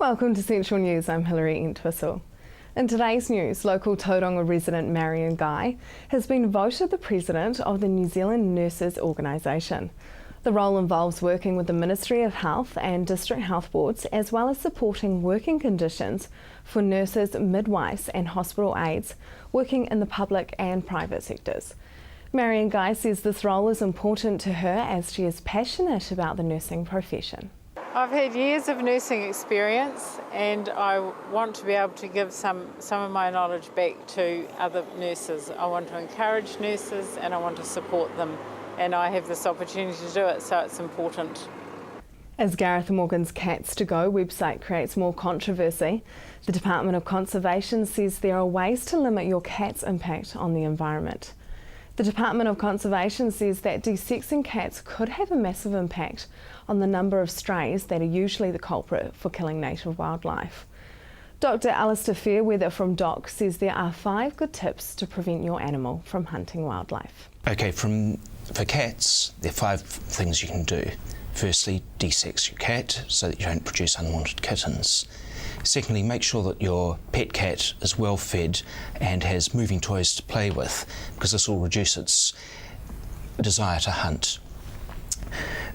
Welcome to Central News, I'm Hilary Entwistle. In today's news, local Tauranga resident Marion Guy has been voted the president of the New Zealand Nurses Organisation. The role involves working with the Ministry of Health and district health boards, as well as supporting working conditions for nurses, midwives and hospital aides working in the public and private sectors. Marion Guy says this role is important to her as she is passionate about the nursing profession. I've had years of nursing experience and I want to be able to give some of my knowledge back to other nurses. I want to encourage nurses and I want to support them, and I have this opportunity to do it, so it's important. As Gareth Morgan's Cats to Go website creates more controversy, the Department of Conservation says there are ways to limit your cat's impact on the environment. The Department of Conservation says that desexing cats could have a massive impact on the number of strays that are usually the culprit for killing native wildlife. Dr. Alistair Fairweather from DOC says there are 5 good tips to prevent your animal from hunting wildlife. Okay, for cats, there are 5 things you can do. Firstly, desex your cat so that you don't produce unwanted kittens. Secondly, make sure that your pet cat is well fed and has moving toys to play with, because this will reduce its desire to hunt.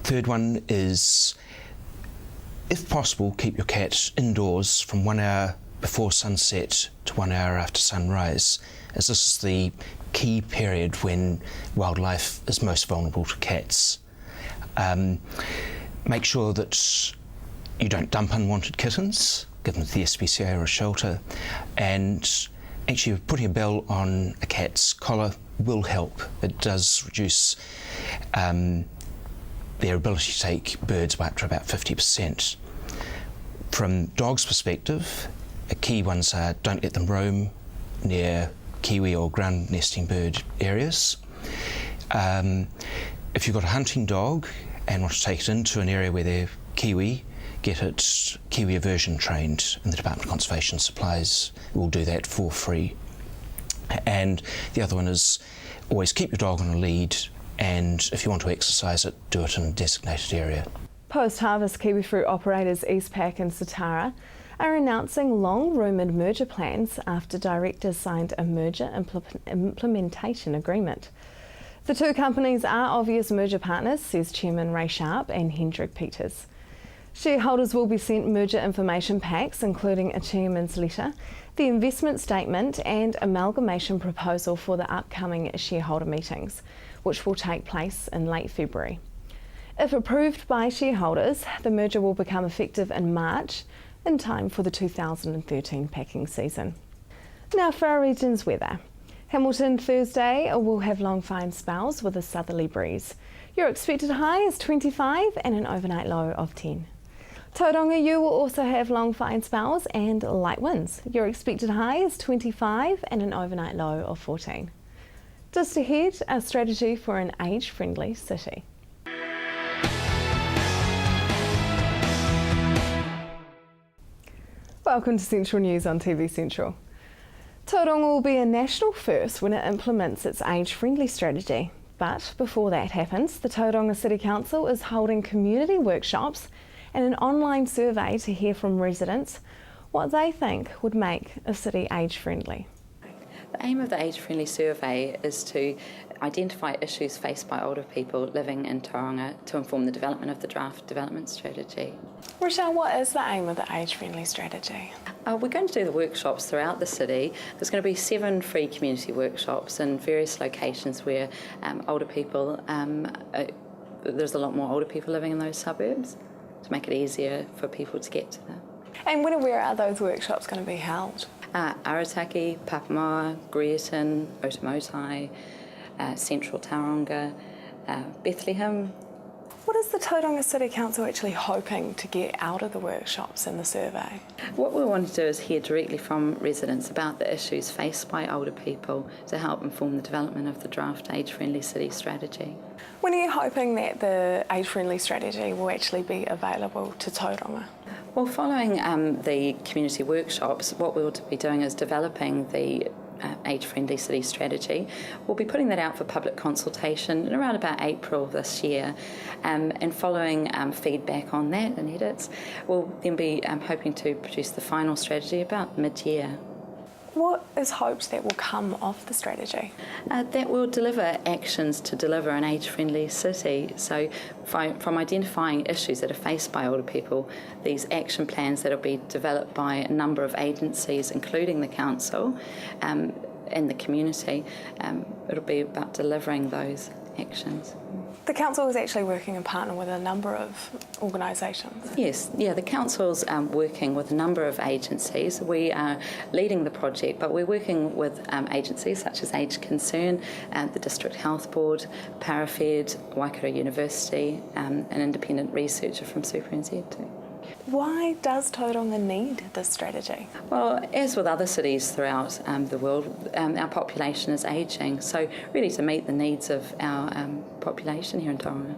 Third one is, if possible, keep your cat indoors from 1 hour before sunset to 1 hour after sunrise, as this is the key period when wildlife is most vulnerable to cats. Make sure that you don't dump unwanted kittens, give them to the SPCA or a shelter, and actually putting a bell on a cat's collar will help. It does reduce their ability to take birds by up to about 50%. From dogs' perspective, key ones are don't let them roam near kiwi or ground nesting bird areas. If you've got a hunting dog and want to take it into an area where they're kiwi, get it kiwi aversion trained, and the Department of Conservation Supplies will do that for free. And the other one is always keep your dog on a lead, and if you want to exercise it, do it in a designated area. Post-harvest kiwifruit operators Eastpak and Satara are announcing long-rumoured merger plans after directors signed a merger implementation agreement. The 2 companies are obvious merger partners, says Chairman Ray Sharp and Hendrik Peters. Shareholders will be sent merger information packs, including a chairman's letter, the investment statement and amalgamation proposal for the upcoming shareholder meetings, which will take place in late February. If approved by shareholders, the merger will become effective in March, in time for the 2013 packing season. Now for our region's weather. Hamilton Thursday will have long fine spells with a southerly breeze. Your expected high is 25 and an overnight low of 10. Tauranga, you will also have long fine spells and light winds. Your expected high is 25 and an overnight low of 14. Just ahead, our strategy for an age-friendly city. Welcome to Central News on TV Central. Tauranga will be a national first when it implements its age-friendly strategy. But before that happens, the Tauranga City Council is holding community workshops and an online survey to hear from residents what they think would make a city age-friendly. The aim of the age-friendly survey is to identify issues faced by older people living in Tauranga to inform the development of the draft development strategy. Rochelle, what is the aim of the age-friendly strategy? We're going to do the workshops throughout the city. There's going to be 7 free community workshops in various locations where older people, there's a lot more older people living in those suburbs, to make it easier for people to get to them. And when and where are those workshops going to be held? Arataki, Papamoa, Greerton, Otamotai, Central Tauranga, Bethlehem. What is the Tauranga City Council actually hoping to get out of the workshops and the survey? What we want to do is hear directly from residents about the issues faced by older people to help inform the development of the draft age-friendly city strategy. When are you hoping that the age-friendly strategy will actually be available to Tauranga? Well, following the community workshops, what we'll be doing is developing the age-friendly city strategy. We'll be putting that out for public consultation in around about April of this year, and following feedback on that and edits, we'll then be hoping to produce the final strategy about mid-year. What is hoped that will come of the strategy? That will deliver actions to deliver an age-friendly city. So from identifying issues that are faced by older people, these action plans that will be developed by a number of agencies, including the council and the community, it'll be about delivering those actions. The council is actually working in partner with a number of organisations. Yes, the council's working with a number of agencies. We are leading the project, but we're working with agencies such as Age Concern, the District Health Board, Parafed, Waikato University, an independent researcher from Super NZ too. Why does Tauranga need this strategy? Well, as with other cities throughout the world, our population is ageing, so really to meet the needs of our population here in Tauranga.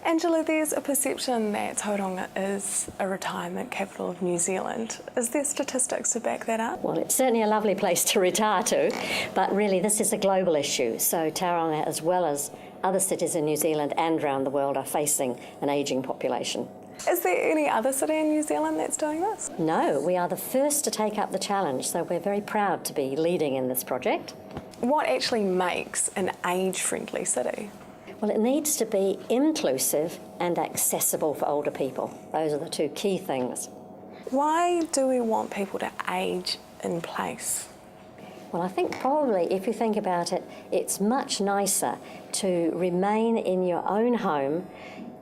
Angela, there's a perception that Tauranga is a retirement capital of New Zealand. Is there statistics to back that up? Well, it's certainly a lovely place to retire to, but really this is a global issue. So Tauranga, as well as other cities in New Zealand and around the world, are facing an ageing population. Is there any other city in New Zealand that's doing this? No, we are the first to take up the challenge, so we're very proud to be leading in this project. What actually makes an age-friendly city? Well, it needs to be inclusive and accessible for older people. Those are the two key things. Why do we want people to age in place? Well, I think probably, if you think about it, it's much nicer to remain in your own home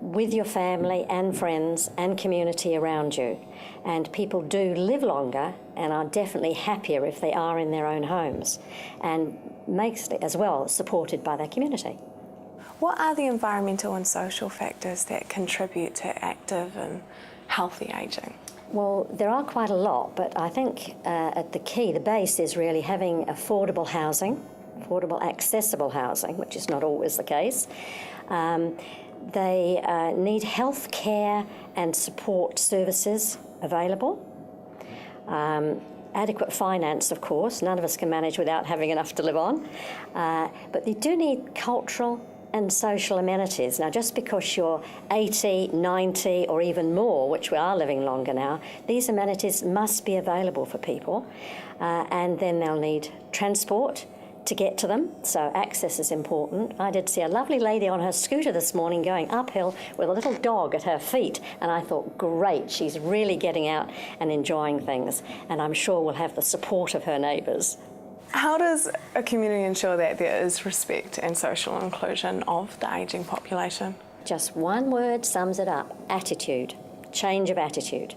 with your family and friends and community around you. And people do live longer and are definitely happier if they are in their own homes, and makes it as well supported by their community. What are the environmental and social factors that contribute to active and healthy ageing? Well, there are quite a lot, but I think at the base is really having affordable housing, affordable accessible housing, which is not always the case. They need health care and support services available. Adequate finance, of course. None of us can manage without having enough to live on. But they do need cultural and social amenities. Now, just because you're 80, 90 or even more, which we are living longer now, these amenities must be available for people. And then they'll need transport to get to them, so access is important. I did see a lovely lady on her scooter this morning going uphill with a little dog at her feet, and I thought, great, she's really getting out and enjoying things, and I'm sure we'll have the support of her neighbours. How does a community ensure that there is respect and social inclusion of the ageing population? Just one word sums it up: attitude, change of attitude.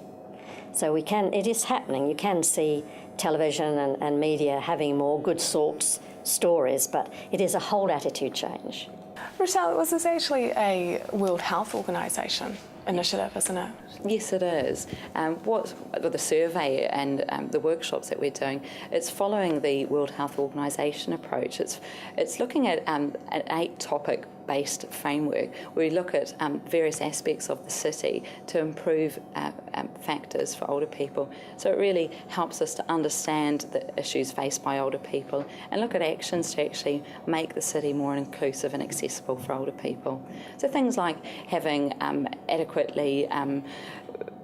So it is happening. You can see television and media having more good stories, but it is a whole attitude change. Rochelle, was this actually a World Health Organisation initiative, isn't it? Yes, it is. The survey and the workshops that we're doing, it's following the World Health Organisation approach. It's looking at an 8-topic-based framework where we look at various aspects of the city to improve factors for older people. So it really helps us to understand the issues faced by older people and look at actions to actually make the city more inclusive and accessible for older people. So things like having adequately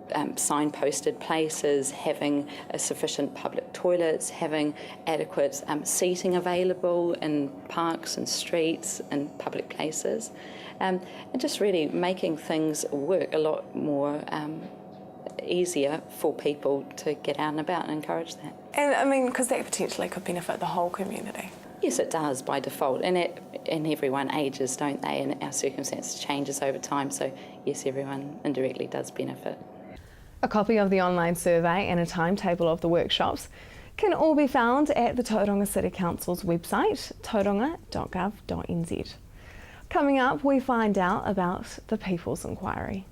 signposted places, having sufficient public toilets, having adequate seating available in parks and streets and public places, and just really making things work a lot more easier for people to get out and about and encourage that. And I mean, because that potentially could benefit the whole community. Yes, it does by default, and everyone ages, don't they? And our circumstances changes over time, so yes, everyone indirectly does benefit. A copy of the online survey and a timetable of the workshops can all be found at the Tauranga City Council's website, tauranga.gov.nz. Coming up, we find out about the People's Inquiry.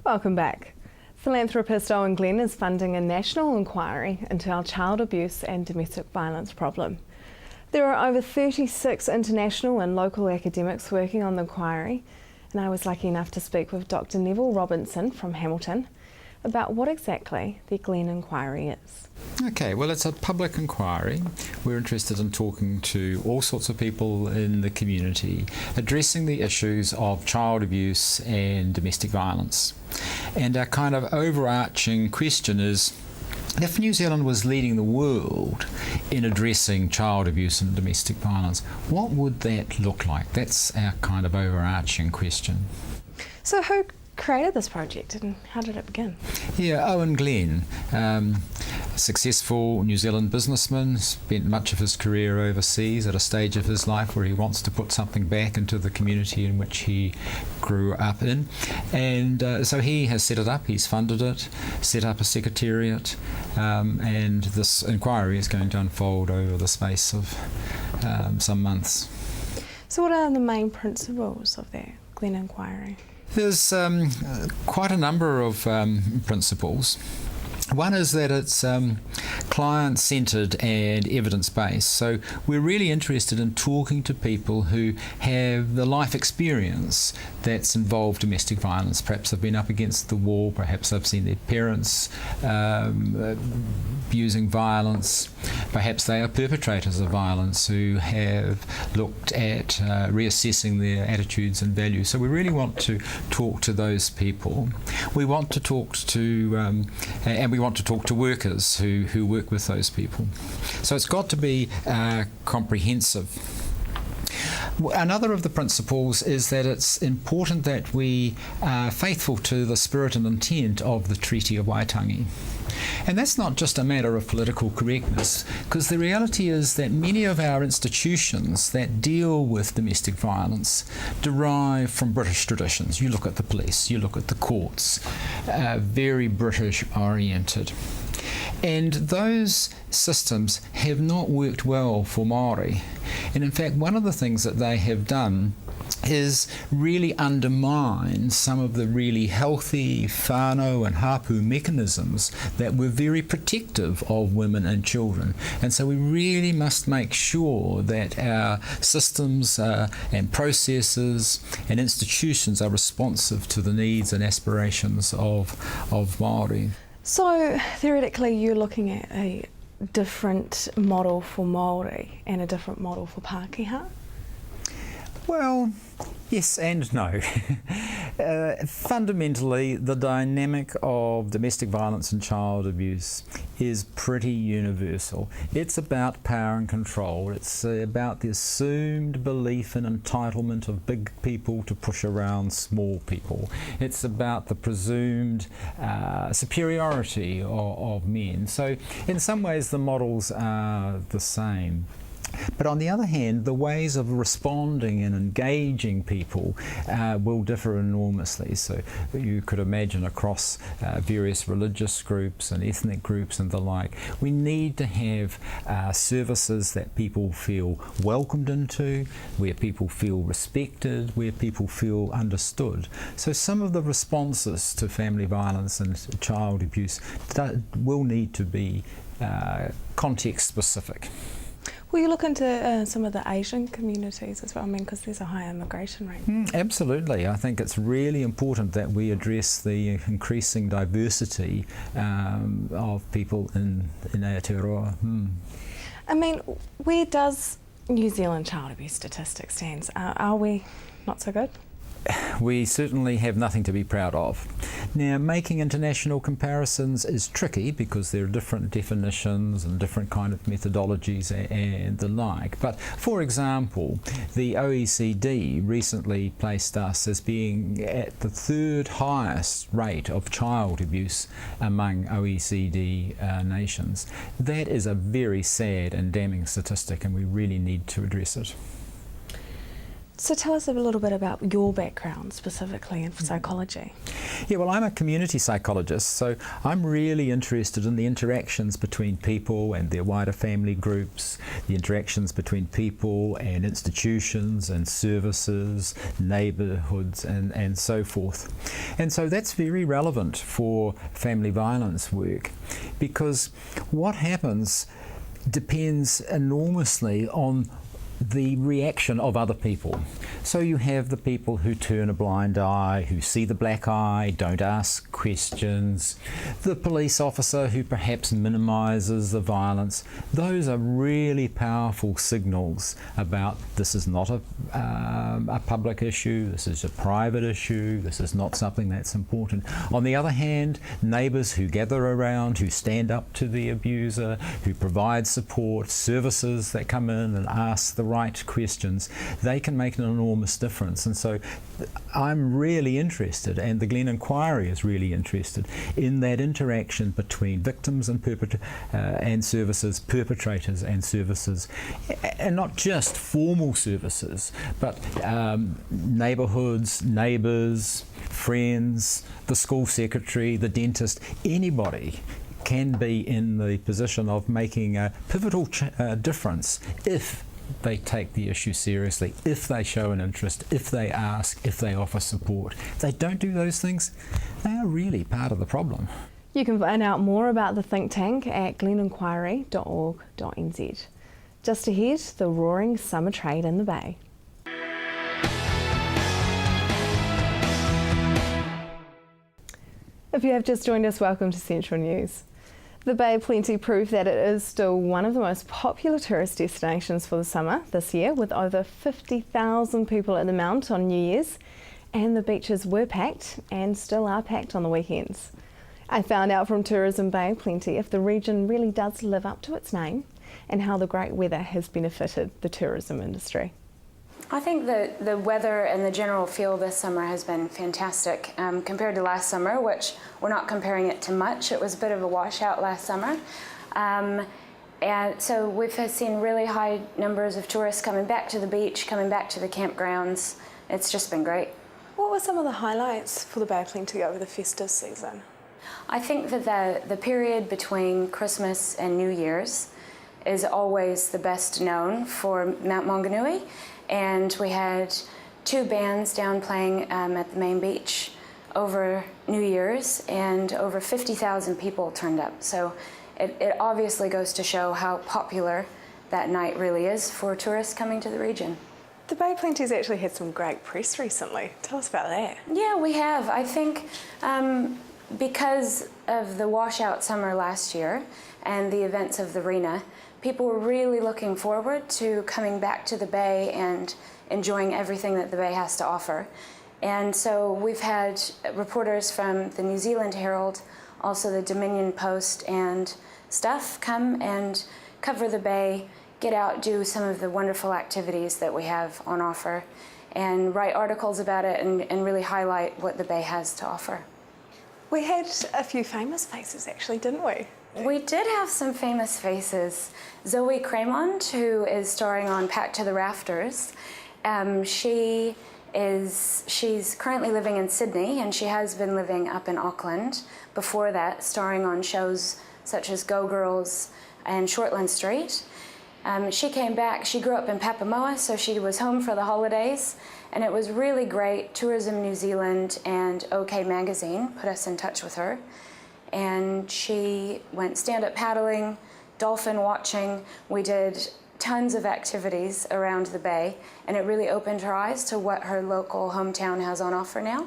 Welcome back. Philanthropist Owen Glenn is funding a national inquiry into our child abuse and domestic violence problem. There are over 36 international and local academics working on the inquiry, and I was lucky enough to speak with Dr. Neville Robinson from Hamilton, about what exactly the Glen Inquiry is. Okay, well, it's a public inquiry. We're interested in talking to all sorts of people in the community, addressing the issues of child abuse and domestic violence. And our kind of overarching question is, if New Zealand was leading the world in addressing child abuse and domestic violence, what would that look like? That's our kind of overarching question. So who created this project and how did it begin? Yeah, Owen Glen, successful New Zealand businessman, spent much of his career overseas at a stage of his life where he wants to put something back into the community in which he grew up in. And so he has set it up, he's funded it, set up a secretariat, and this inquiry is going to unfold over the space of some months. So what are the main principles of that Glen Inquiry? There's quite a number of principles. One is that it's client-centred and evidence-based. So we're really interested in talking to people who have the life experience that's involved domestic violence. Perhaps they've been up against the wall, perhaps they've seen their parents abusing violence, perhaps they are perpetrators of violence who have looked at reassessing their attitudes and values. So we really want to talk to those people. We want to talk to, and we want to talk to workers who work with those people. So it's got to be comprehensive. Another of the principles is that it's important that we are faithful to the spirit and intent of the Treaty of Waitangi. And that's not just a matter of political correctness, because the reality is that many of our institutions that deal with domestic violence derive from British traditions. You look at the police, you look at the courts, very British oriented. And those systems have not worked well for Māori. And in fact, one of the things that they have done is really undermine some of the really healthy whānau and hapu mechanisms that were very protective of women and children. And so we really must make sure that our systems and processes and institutions are responsive to the needs and aspirations of Māori. So theoretically you're looking at a different model for Māori and a different model for Pākehā? Well, yes and no. Fundamentally, the dynamic of domestic violence and child abuse is pretty universal. It's about power and control. It's about the assumed belief in entitlement of big people to push around small people. It's about the presumed superiority of men. So in some ways the models are the same. But on the other hand, the ways of responding and engaging people will differ enormously. So you could imagine across various religious groups and ethnic groups and the like, we need to have services that people feel welcomed into, where people feel respected, where people feel understood. So some of the responses to family violence and child abuse will need to be context specific. Will you look into some of the Asian communities as well? I mean, because there's a high immigration rate. Absolutely. I think it's really important that we address the increasing diversity of people in Aotearoa. I mean, where does New Zealand child abuse statistics stand? Are we not so good? We certainly have nothing to be proud of. Now, making international comparisons is tricky because there are different definitions and different kind of methodologies and the like. But for example, the OECD recently placed us as being at the third highest rate of child abuse among OECD nations. That is a very sad and damning statistic, and we really need to address it. So tell us a little bit about your background specifically in psychology. Yeah, well, I'm a community psychologist, so I'm really interested in the interactions between people and their wider family groups, the interactions between people and institutions and services, neighbourhoods and so forth. And so that's very relevant for family violence work, because what happens depends enormously on the reaction of other people. So you have the people who turn a blind eye, who see the black eye, don't ask questions, the police officer who perhaps minimises the violence. Those are really powerful signals about this is not a public issue, this is a private issue, this is not something that's important. On the other hand, neighbours who gather around, who stand up to the abuser, who provide support, services that come in and ask the right questions, they can make an enormous difference. And so I'm really interested, and the Glen Inquiry is really interested, in that interaction between victims and services, perpetrators and services, and not just formal services, but neighbourhoods, neighbours, friends, the school secretary, the dentist, anybody can be in the position of making a pivotal difference if they take the issue seriously, if they show an interest, if they ask, if they offer support. If they don't do those things, they are really part of the problem. You can find out more about the think tank at gleninquiry.org.nz. Just ahead, the roaring summer trade in the Bay. If you have just joined us, welcome to Central News. The Bay of Plenty proved that it is still one of the most popular tourist destinations for the summer this year, with over 50,000 people at the Mount on New Year's, and the beaches were packed and still are packed on the weekends. I found out from Tourism Bay of Plenty if the region really does live up to its name and how the great weather has benefited the tourism industry. I think that the weather and the general feel this summer has been fantastic compared to last summer, which we're not comparing it to much. It was a bit of a washout last summer. And so we've seen really high numbers of tourists coming back to the beach, coming back to the campgrounds. It's just been great. What were some of the highlights for the Bay of Plenty over the festive season? I think that the period between Christmas and New Year's is always the best known for Mount Maunganui. And we had 2 bands down playing at the main beach over New Year's, and over 50,000 people turned up. So it obviously goes to show how popular that night really is for tourists coming to the region. The Bay of Plenty's actually had some great press recently. Tell us about that. Yeah, we have. I think because of the washout summer last year and the events of the Rena, people were really looking forward to coming back to the Bay and enjoying everything that the Bay has to offer. And so we've had reporters from the New Zealand Herald, also the Dominion Post and Stuff come and cover the Bay, get out, do some of the wonderful activities that we have on offer, and write articles about it and really highlight what the Bay has to offer. We had a few famous faces actually, didn't we? We did have some famous faces. Zoe Cremond, who is starring on Packed to the Rafters, she's currently living in Sydney, and she has been living up in Auckland before that, starring on shows such as Go Girls and Shortland Street. She came back, she grew up in Papamoa, so she was home for the holidays, and it was really great. Tourism New Zealand and OK Magazine put us in touch with her, and she went stand-up paddling, dolphin watching. We did tons of activities around the Bay, and it really opened her eyes to what her local hometown has on offer now.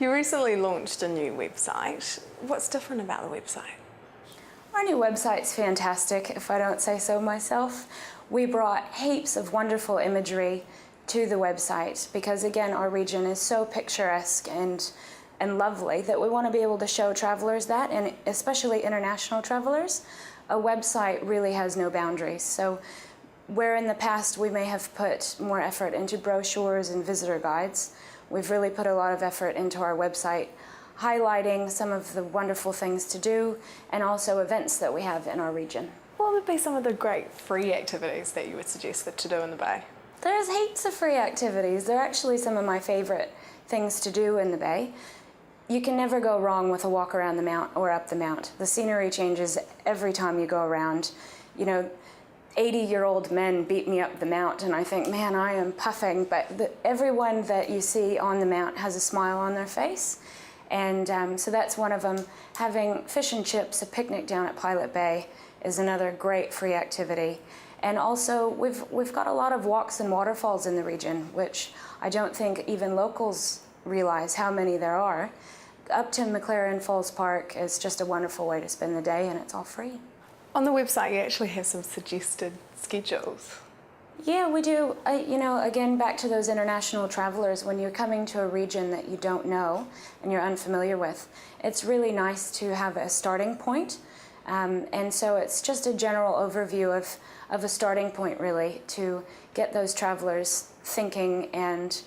You recently launched a new website. What's different about the website? Our new website's fantastic, if I don't say so myself. We brought heaps of wonderful imagery to the website because, again, our region is so picturesque and lovely that we want to be able to show travelers that, and especially international travelers. A website really has no boundaries. So where in the past we may have put more effort into brochures and visitor guides, we've really put a lot of effort into our website, highlighting some of the wonderful things to do and also events that we have in our region. What would be some of the great free activities that you would suggest to do in the Bay? There's heaps of free activities. They're actually some of my favorite things to do in the Bay. You can never go wrong with a walk around the Mount or up the Mount. The scenery changes every time you go around. You know, 80-year-old men beat me up the Mount, and I think, man, I am puffing. But everyone that you see on the Mount has a smile on their face. And so that's one of them. Having fish and chips, a picnic down at Pilot Bay, is another great free activity. And also we've got a lot of walks and waterfalls in the region, which I don't think even locals realize how many there are. Upton McLaren Falls Park is just a wonderful way to spend the day, and it's all free. On the website, you actually have some suggested schedules. Yeah, we do. You know, again, back to those international travelers, when you're coming to a region that you don't know and you're unfamiliar with, it's really nice to have a starting point. And so it's just a general overview of a starting point, really, to get those travelers thinking and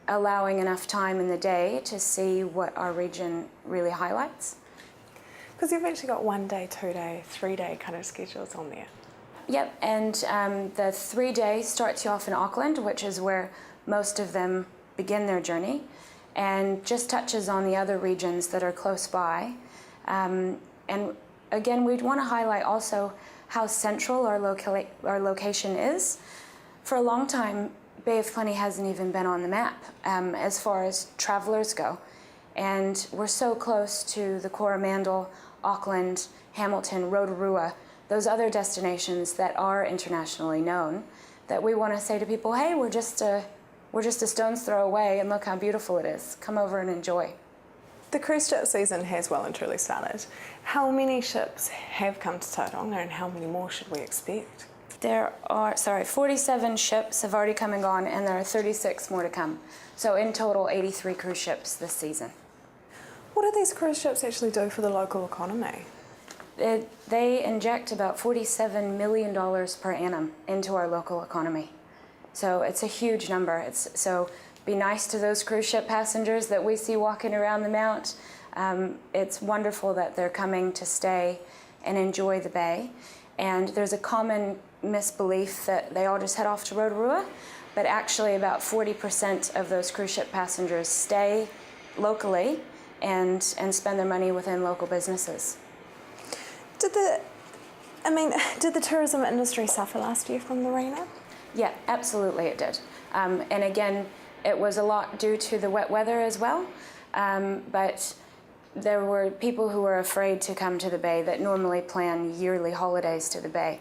allowing enough time in the day to see what our region really highlights. Because you've actually got 1 day, 2 day, 3 day kind of schedules on there. Yep, and the 3 day starts you off in Auckland, which is where most of them begin their journey, and just touches on the other regions that are close by. And again, we'd want to highlight also how central our location is. For a long time, Bay of Plenty hasn't even been on the map as far as travelers go. And we're so close to the Coromandel, Auckland, Hamilton, Rotorua, those other destinations that are internationally known, that we want to say to people, hey, we're just a stone's throw away, and look how beautiful it is. Come over and enjoy. The cruise ship season has well and truly started. How many ships have come to Tauranga, and how many more should we expect? There are, 47 ships have already come and gone, and there are 36 more to come. So in total, 83 cruise ships this season. What do these cruise ships actually do for the local economy? They inject about $47 million per annum into our local economy. So it's a huge number. So be nice to those cruise ship passengers that we see walking around the Mount. It's wonderful that they're coming to stay and enjoy the bay. And there's a common misbelief that they all just head off to Rotorua, but actually about 40% of those cruise ship passengers stay locally and spend their money within local businesses. Did the tourism industry suffer last year from the Rena? Yeah, absolutely it did. And again, it was a lot due to the wet weather as well, but there were people who were afraid to come to the bay that normally plan yearly holidays to the bay.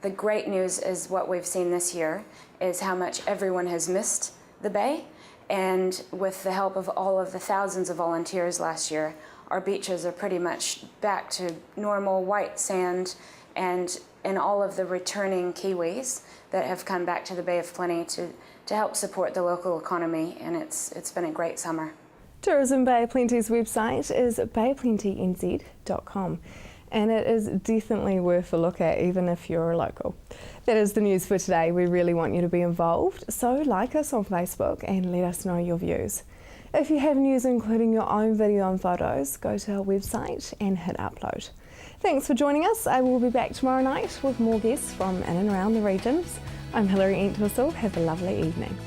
The great news is what we've seen this year is how much everyone has missed the bay, and with the help of all of the thousands of volunteers last year, our beaches are pretty much back to normal white sand, and all of the returning Kiwis that have come back to the Bay of Plenty to help support the local economy, and it's been a great summer. Tourism Bay of Plenty's website is bayofplentynz.com, and it is definitely worth a look at even if you're a local. That is the news for today. We really want you to be involved, so like us on Facebook and let us know your views. If you have news including your own video and photos, go to our website and hit upload. Thanks for joining us. I will be back tomorrow night with more guests from in and around the regions. I'm Hilary Entwistle. Have a lovely evening.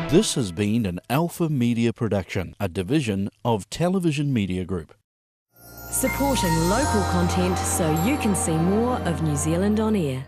This has been an Alpha Media production, a division of Television Media Group. Supporting local content so you can see more of New Zealand on air.